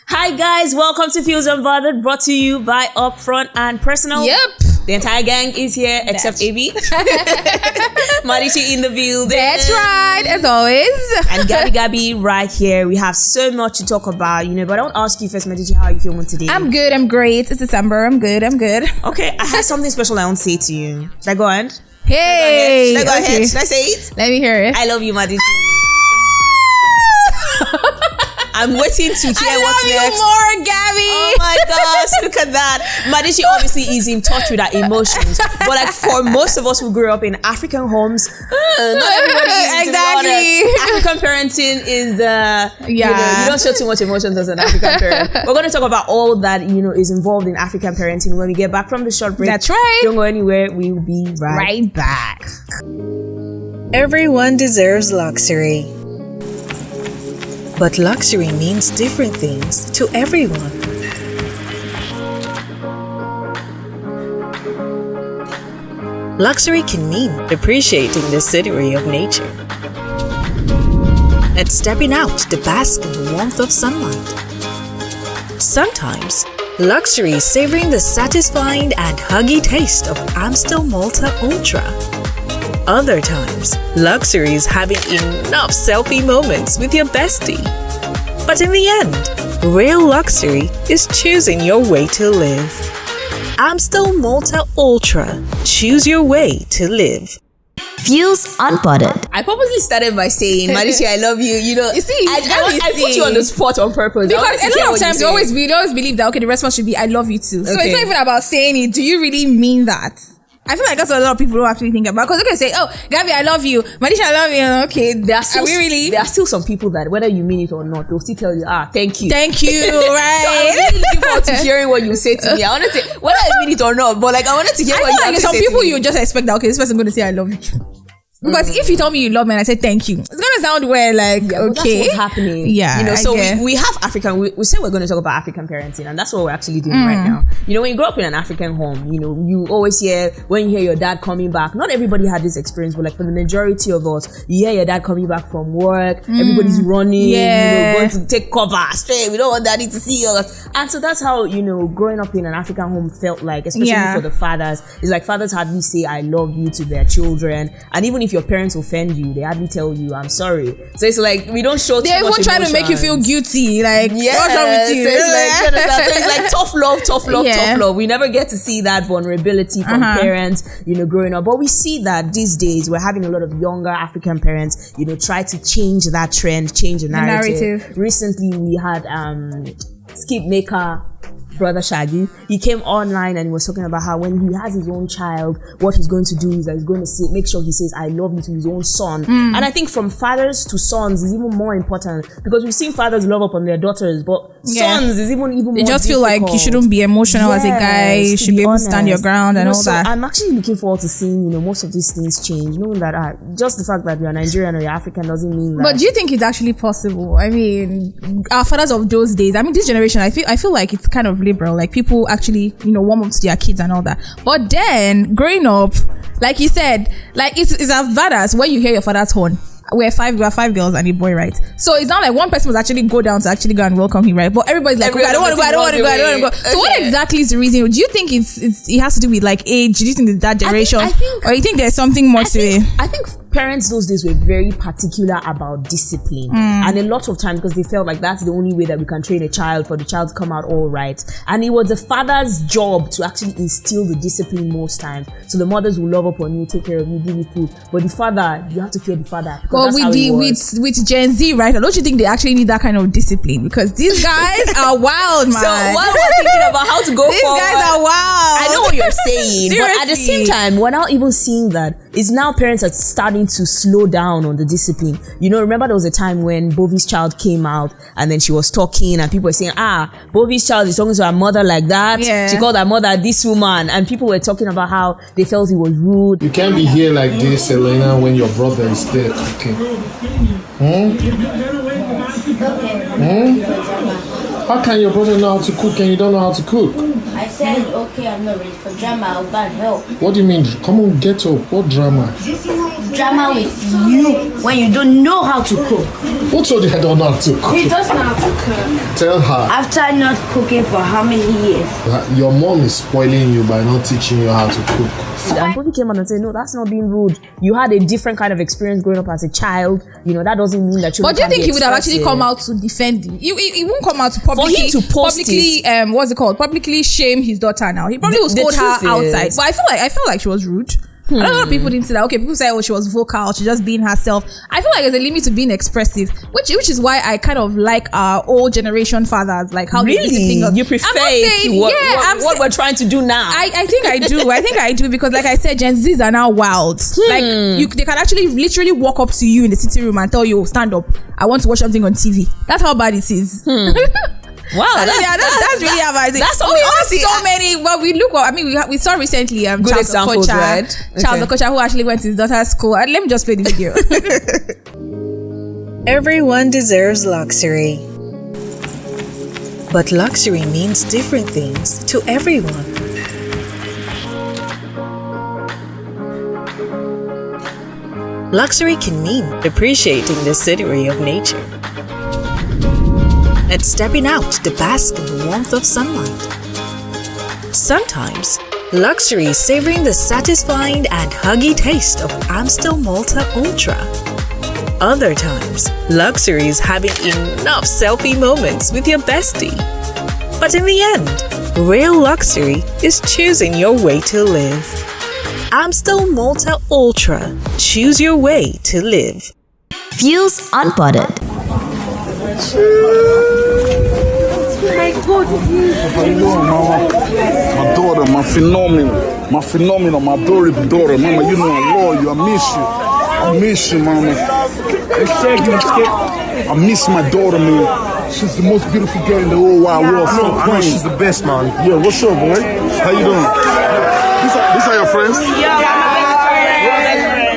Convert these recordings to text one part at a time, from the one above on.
Hi guys, welcome to Fuse Unbothered, brought to you by Upfront and Personal. Yep. The entire gang is here except AB. Marichi in the building. That's right, as always. And Gabby right here. We have so much to talk about, but I want to ask you first, Marichi, how are you feeling today? I'm good, I'm great. It's December, I'm good. Okay, I have something special I want to say to you. Should I go on? Hey! Should I go ahead? Should I say it? Let me hear it. I love you, Marichi. I'm waiting to hear what's next. I love you more, Gabby. Oh my gosh, look at that. Marichi obviously is in touch with her emotions. But like for most of us who grew up in African homes, not everybody is. Exactly. African parenting is, you don't show too much emotions as an African parent. We're going to talk about all that, is involved in African parenting when we get back from the short break. That's right. Don't go anywhere. We will be right back. Everyone deserves luxury. But luxury means different things to everyone. Luxury can mean appreciating the scenery of nature and stepping out to bask in the warmth of sunlight. Sometimes, luxury is savoring the satisfying and huggy taste of Amstel Malta Ultra. Other times, luxury is having enough selfie moments with your bestie. But in the end, real luxury is choosing your way to live. Amstel Malta Ultra. Choose your way to live. Fuse Unbothered. I purposely started by saying, Marichi, I love you. You see, I put you on the spot on purpose. Because a lot of times we always believe that, okay, the response should be, I love you too. So it's not even about saying it. Do you really mean that? I feel like that's what a lot of people don't actually think about. Because they can say, oh, Gabby, I love you. Marisha, I love you. Okay, there are still some people that, whether you mean it or not, they'll still tell you, thank you. Thank you, right? So I'm really looking forward to hearing what you say to me. I want to say, whether I mean it or not, but I wanted to hear what you have to say. Some people you just expect that, okay, this person going to say, I love you. Because if you told me you love me and I say thank you, it's gonna sound weird, okay. That's what's happening. Yeah. So we have African, we say we're gonna talk about African parenting, and that's what we're actually doing right now. When you grow up in an African home, you always hear, when you hear your dad coming back, not everybody had this experience, but for the majority of us, you hear your dad coming back from work, everybody's running, going to take cover straight, we don't want daddy to see us. And so that's how, growing up in an African home felt like, especially for the fathers. It's like fathers hardly say I love you to their children, and even if your parents offend you, they hardly tell you I'm sorry. So it's like we don't show too much emotion. They even try to make you feel guilty, what's wrong with you? So it's like tough love. We never get to see that vulnerability from parents, growing up. But we see that these days we're having a lot of younger African parents, try to change that trend, change the narrative. Recently we had Skip Maker, brother Shaggy, he came online and he was talking about how when he has his own child, what he's going to do is that he's going to make sure he says I love you to his own son. And I think from fathers to sons is even more important, because we've seen fathers love up on their daughters, but sons is even more they just feel difficult. Like you shouldn't be emotional as a guy, you should be able to stand your ground and all that. I'm actually looking forward to seeing most of these things change, knowing that just the fact that you're Nigerian or you're African doesn't mean that. But do you think it's actually possible? I mean, our fathers of those days, this generation, I feel like it's kind of liberal, like people actually warm up to their kids and all that. But then growing up, like you said, like it's as bad as when you hear your father's horn. We are five girls and a boy, right? So it's not like one person must actually go down to actually go and welcome him, right? But everybody's like, okay, I don't want to go. Okay. So what exactly is the reason? Do you think it has to do with like age? Do you think it's that generation? I think, or you think there's something more to it? I think parents those days were very particular about discipline, and a lot of times, because they felt like that's the only way that we can train a child for the child to come out all right. And it was the father's job to actually instill the discipline most times. So the mothers will love up on you, take care of you, give you food. But the father, you have to fear the father. But with Gen Z, right? Don't you think they actually need that kind of discipline? Because these guys are wild, man. So while we're thinking about how to go these forward, guys are wild. I know what you're saying, Seriously. but at the same time, we're now even seeing that it's now parents are starting to slow down on the discipline. Remember there was a time when Bovi's child came out and then she was talking and people were saying, Bovi's child is talking to her mother like that. Yeah. She called her mother this woman, and people were talking about how they felt it was rude. You can't be here like this, Elena, when your brother is there cooking. How can your brother know how to cook and you don't know how to cook? I said, okay, I'm not ready for drama. I'll go and help. What do you mean? Come on, get up. What drama? drama with you when you don't know how to cook? Who told you I don't know how to cook? He doesn't know how to cook. Tell her. After not cooking for how many years? Your mom is spoiling you by not teaching you how to cook. And Bobby came on and said, no, that's not being rude. You had a different kind of experience growing up as a child. You know, that doesn't mean that you. But do you think he would have actually come out to defend him? He won't come out to publicly. For him to post publicly, what's it called? Publicly shame his daughter now. He probably will scold her outside. But I feel like she was rude. A lot of people didn't say that. Okay, people say, oh, she was vocal, she's just being herself. I feel like there's a limit to being expressive, which is why I kind of like our old generation fathers, like how really you prefer what we're trying to do now. I think I do. I think I do because, like I said, Gen Zs are now wild. Like they can actually literally walk up to you in the sitting room and tell you, oh, stand up, I want to watch something on TV. That's how bad it is. Wow, that's really amazing. That's so many. Well, we saw recently good examples, right? Charles Okocha, who actually went to his daughter's school. And let me just play the video. Everyone deserves luxury, but luxury means different things to everyone. Luxury can mean appreciating the scenery of nature and stepping out to bask in the warmth of sunlight. Sometimes, luxury is savoring the satisfying and huggy taste of Amstel Malta Ultra. Other times, luxury is having enough selfie moments with your bestie. But in the end, real luxury is choosing your way to live. Amstel Malta Ultra. Choose your way to live. Fuels Unpotted. How you doing, mama? My daughter, my phenomenal, my adorable daughter. Mama, you know I love you. I miss you, mama. I miss my daughter, man. She's the most beautiful girl in the whole wide world. I know she's the best, man. Yeah, what's up, boy? How you doing? These are your friends? Yeah,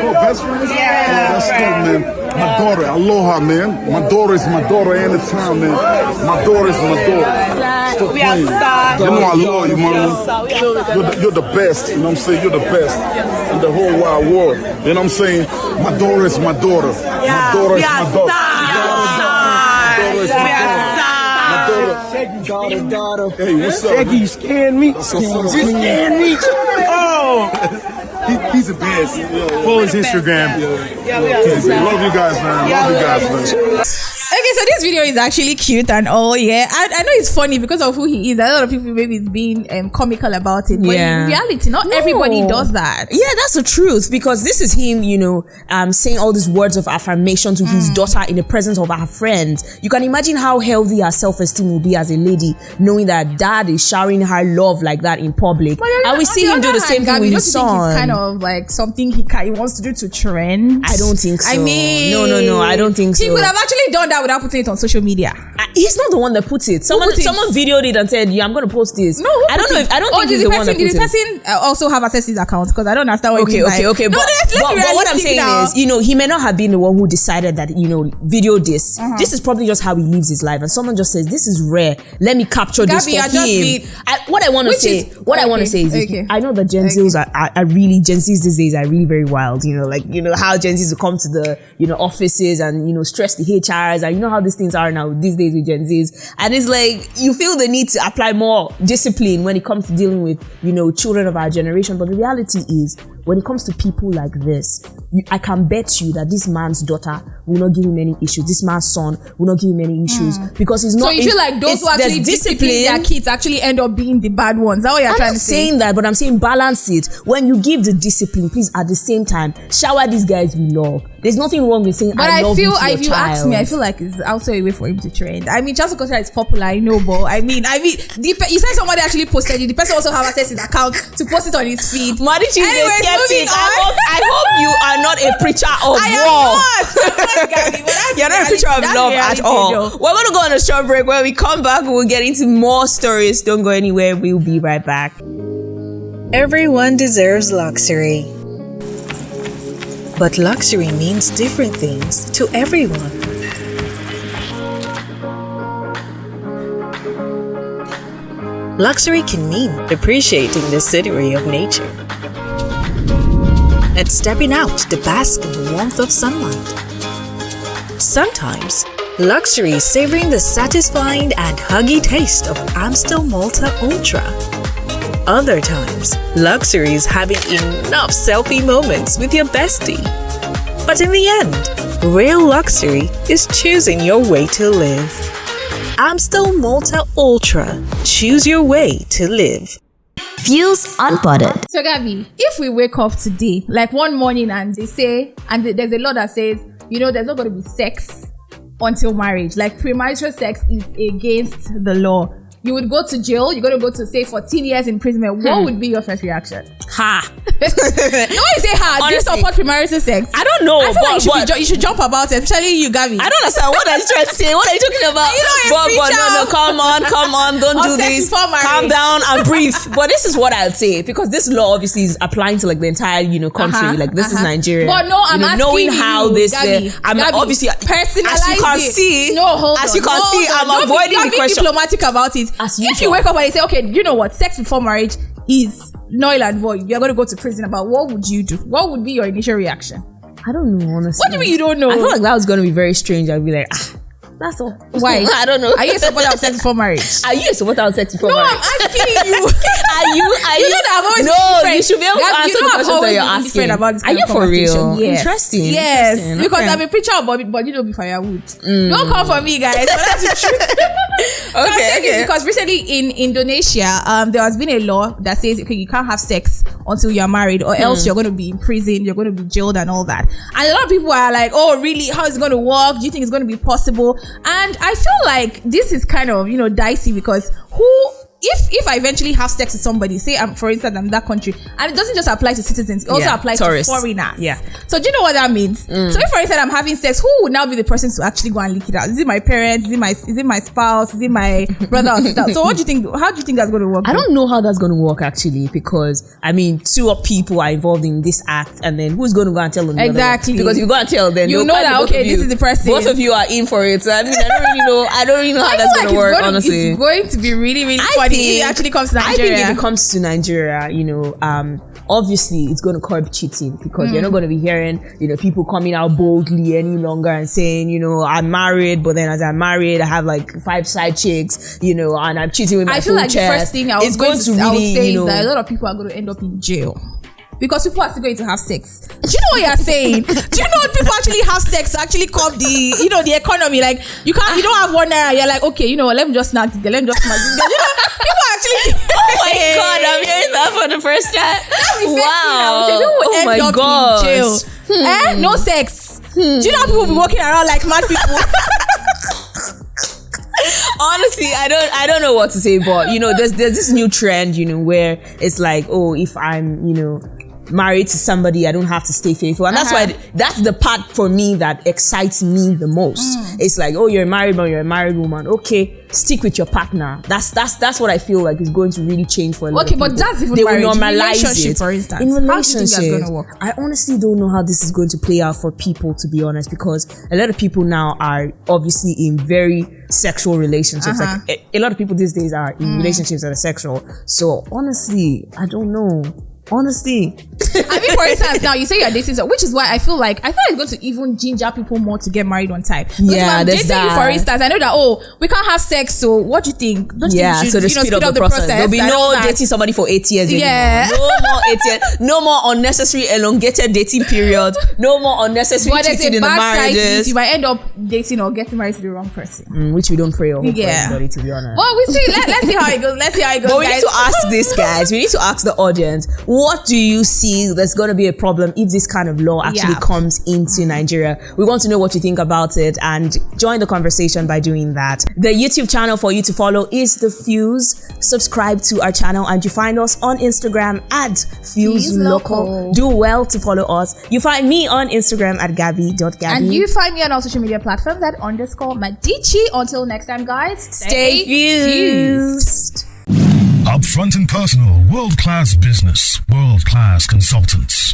Oh, best friends? Yeah. Oh, that's good, man. My daughter, I love her, man. My daughter is my daughter anytime, man. My daughter is my daughter. Stop playing. You know I love you, man. You're the best, you know what I'm saying? You're the best in the whole wide world. You know what I'm saying? My daughter is my daughter. My daughter is my daughter. Daughter. Hey, what's up? Shaggy, you scared me. You scared me. Oh! He's the best. Follow his Instagram. Love you guys, man. Love you guys, man. Okay, so this video is actually cute and all, yeah. I know it's funny because of who he is. A lot of people maybe is being comical about it, but in reality, not everybody does that. Yeah, that's the truth, because this is him, you know, saying all these words of affirmation to his daughter in the presence of her friends. You can imagine how healthy her self-esteem will be as a lady, knowing that dad is showering her love like that in public. And we see him do the same thing with his son. Think it's kind of like something he wants to do to trend? I don't think so. I mean, no, I don't think so. He could have actually done that without putting it on social media. He's not the one that puts it. Someone videoed it and said, "Yeah, I'm going to post this." No, I don't know. I don't think he's the one that put it. Did the person also have access to his account? Because I don't understand what. Okay. But what I'm saying is, you know, he may not have been the one who decided that, you know, video this. This is probably just how he lives his life, and someone just says, "This is rare. Let me capture this for him." What I want to say is, I know that Gen Zs are really Gen Zs these days are really very wild. You know, like, you know how Gen Zs will come to the, you know, offices and, you know, stress the HRs, and you know how these things are now these days with Gen Zs, and it's like you feel the need to apply more discipline when it comes to dealing with, you know, children of our generation. But the reality is, when it comes to people like this, I can bet you that this man's daughter will not give him any issues. This man's son will not give him any issues because he's not. So you feel like those who actually discipline their kids actually end up being the bad ones? That's what you're trying to say? I'm not saying that, but I'm saying balance it. When you give the discipline, please at the same time shower these guys with love. There's nothing wrong with saying, I love you to your child. If you ask me, I feel like it's also a way for him to trend. I mean, just because it's popular, I know, but I mean, you said somebody actually posted it. The person also have access to his account to post it on his feed. Marichi is a skeptic. I hope you are not a preacher of war. You're not a preacher of love at all. We're going to go on a short break. When we come back, we'll get into more stories. Don't go anywhere. We'll be right back. Everyone deserves luxury, but luxury means different things to everyone. Luxury can mean appreciating the scenery of nature and stepping out to bask in the warmth of sunlight. Sometimes, luxury is savoring the satisfying and huggy taste of Amstel Malta Ultra. Other times, luxury is having enough selfie moments with your bestie. But in the end, real luxury is choosing your way to live. Amstel Malta Ultra. Choose your way to live. Fuse Unpotted. So Gabby, if we wake up today, like one morning, and they say, and there's a law that says, there's not going to be sex until marriage. Like premarital sex is against the law. You would go to jail. You're going to go to, say, 14 years imprisonment. What would be your first reaction? Ha. No, you say ha. Do you support premarital sex? I don't know. I feel like you should jump about it, especially you, Gabby. I don't understand. What are you trying to say? What are you talking about? No, come on. Don't do this. Calm down and breathe. But this is what I'll say, because this law obviously is applying to like the entire, country. This is Nigeria. But no, I'm asking knowing how you, this, Gabby, I'm obviously, personalize as you can see, I'm avoiding the question. Diplomatic about it. If you wake up and you say, okay, you know what, sex before marriage is null and void, you're going to go to prison, about what would you do? What would be your initial reaction? I don't know, honestly. What do you mean you don't know? I feel like that was going to be very strange. I'd be like, that's all. Why? I don't know. Are you a supporter of sex before marriage? Are you a supporter of sex before marriage? No, I'm asking you. Are you? You know that I've always No, you should be able to answer the questions that you're asking. About this are you for real? Yes. Interesting. Yes. Interesting. Because I'm a preacher of body don't be firewood. Don't come for me, guys. But that's the truth. Okay. Because recently in Indonesia, there has been a law that says, okay, you can't have sex until you're married, or else you're going to be in prison, you're going to be jailed and all that. And a lot of people are like, oh, really? How is it going to work? Do you think it's going to be possible? And I feel like this is kind of, dicey, because if I eventually have sex with somebody, say for instance I'm in that country, and it doesn't just apply to citizens, it also applies to foreigners. Yeah. So do you know what that means? So if for instance I'm having sex, who would now be the person to actually go and leak it out? Is it my parents? Is it my spouse? Is it my brother or sister? So what do you think? How do you think that's going to work? I don't know how that's going to work actually, because two people are involved in this act, and then who's going to go and tell them? Exactly. Because you go and tell them, you know that okay, this is the person. Both of you are in for it. So I don't really know how that's going to work. Honestly, it's going to be really, really funny if it actually comes to Nigeria. I think if it comes to Nigeria, obviously it's going to curb cheating, because you're not going to be hearing, people coming out boldly any longer and saying, I'm married, but then as I'm married, I have like 5 side chicks, and I'm cheating with my full chest. I feel like the first thing I would say is that a lot of people are going to end up in jail. Because people are still going to have sex. Do you know what you're saying? Do you know people actually have sex to actually curb the economy? Like you don't have one naira. You're like, okay, let me just snag this girl. Let me just snag this girl. People actually. Oh my God, I'm hearing that for the first time. Wow. Oh my God. In jail. No sex. Do you know how people will be walking around like mad people? Honestly, I don't know what to say, but there's this new trend, where it's like, oh, if I'm, married to somebody, I don't have to stay faithful, and that's why that's the part for me that excites me the most. It's like, oh, you're married, but you're a married woman. Okay, stick with your partner. That's what I feel like is going to really change for a lot of people. But that's even they marriage. will normalize it. For instance, in relationship, how do you think that's going to work? I honestly don't know how this is going to play out for people, to be honest, because a lot of people now are obviously in very sexual relationships. Like a lot of people these days are in relationships that are sexual. So honestly, I don't know. Honestly, for instance, now you say you're dating, which is why I feel like it's going to even ginger people more to get married on time. Yeah, dating you, for instance, I know that we can't have sex. So what do you think? Don't you think you should, speed up the process. There'll be no dating somebody for 8 years anymore. Yeah, no more 8 years. No more unnecessary elongated dating period. No more unnecessary cheating in the marriages. You might end up dating or getting married to the wrong person, which we don't pray or hope for anybody, to be honest. Well, we see. Let's see how it goes. But we need to ask this, guys. We need to ask the audience. What do you see there's going to be a problem if this kind of law actually comes into Nigeria? We want to know what you think about it, and join the conversation by doing that. The YouTube channel for you to follow is The Fuse. Subscribe to our channel, and you find us on Instagram at Fuse Local. Do well to follow us. You find me on Instagram at Gabby.Gabby. And you find me on all social media platforms at _Madichi. Until next time, guys, stay fused. Upfront and personal, world-class business, world-class consultants.